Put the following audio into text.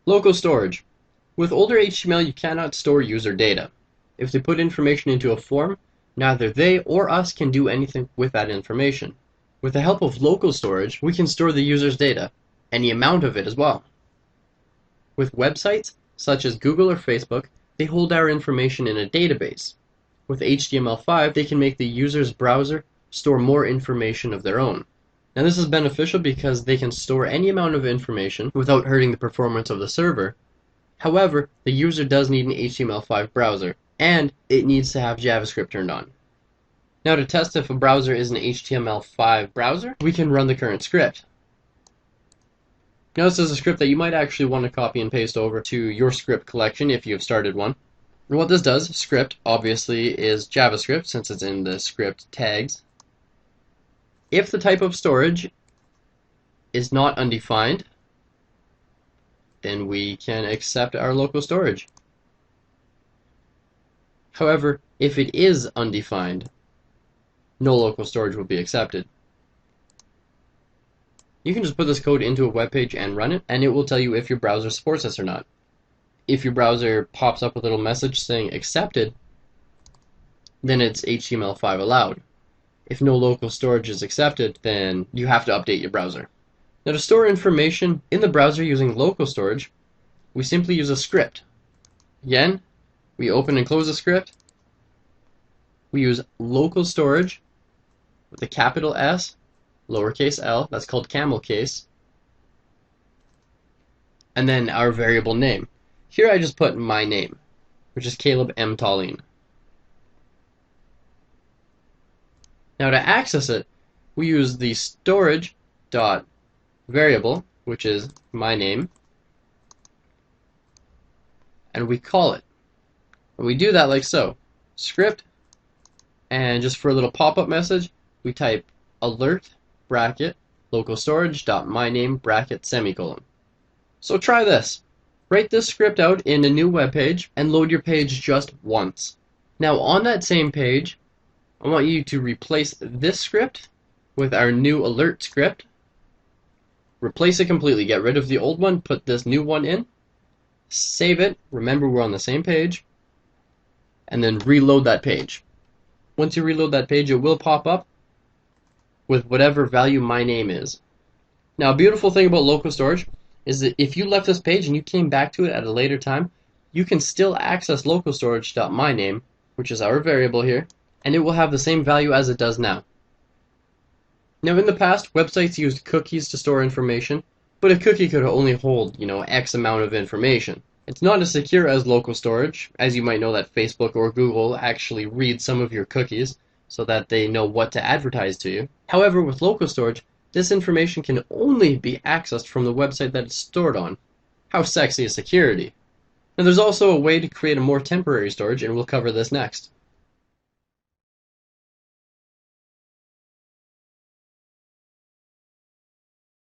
Local storage. With older HTML, you cannot store user data. If they put information into a form, neither they or us can do anything with that information. With the help of local storage, we can store the user's data, any amount of it as well. With websites, such as Google or Facebook, they hold our information in a database. With HTML5, they can make the user's browser store more information of their own. Now this is beneficial because they can store any amount of information without hurting the performance of the server. However, the user does need an HTML5 browser, and it needs to have JavaScript turned on. Now to test if a browser is an HTML5 browser, we can run the current script. Now this is a script that you might actually want to copy and paste over to your script collection if you have started one. And what this does, script obviously is JavaScript since it's in the script tags. If the type of storage is not undefined, then we can accept our local storage. However, if it is undefined, no local storage will be accepted. You can just put this code into a web page and run it, and it will tell you if your browser supports this or not. If your browser pops up a little message saying accepted, then it's HTML5 allowed. If no local storage is accepted, then you have to update your browser. Now to store information in the browser using local storage, we simply use a script. Again, we open and close the script. We use local storage with a capital S, lowercase l, that's called camel case, and then our variable name. Here I just put my name, which is Caleb M. Tallien. Now to access it, we use the storage.variable, which is my name, and we call it. And we do that like so. Script, and just for a little pop-up message, we type alert bracket local storage.myname bracket semicolon. So try this. Write this script out in a new web page and load your page just once. Now on that same page, I want you to replace this script with our new alert script. Replace it completely. Get rid of the old one, put this new one in, save it, remember we're on the same page, and then reload that page. Once you reload that page, it will pop up with whatever value my name is. Now a beautiful thing about local storage is that if you left this page and you came back to it at a later time, you can still access local storage.myname, which is our variable here, and it will have the same value as it does now. Now in the past, websites used cookies to store information, but a cookie could only hold, X amount of information. It's not as secure as local storage, as you might know that Facebook or Google actually read some of your cookies so that they know what to advertise to you. However, with local storage, this information can only be accessed from the website that it's stored on. How sexy is security? Now there's also a way to create a more temporary storage, and we'll cover this next.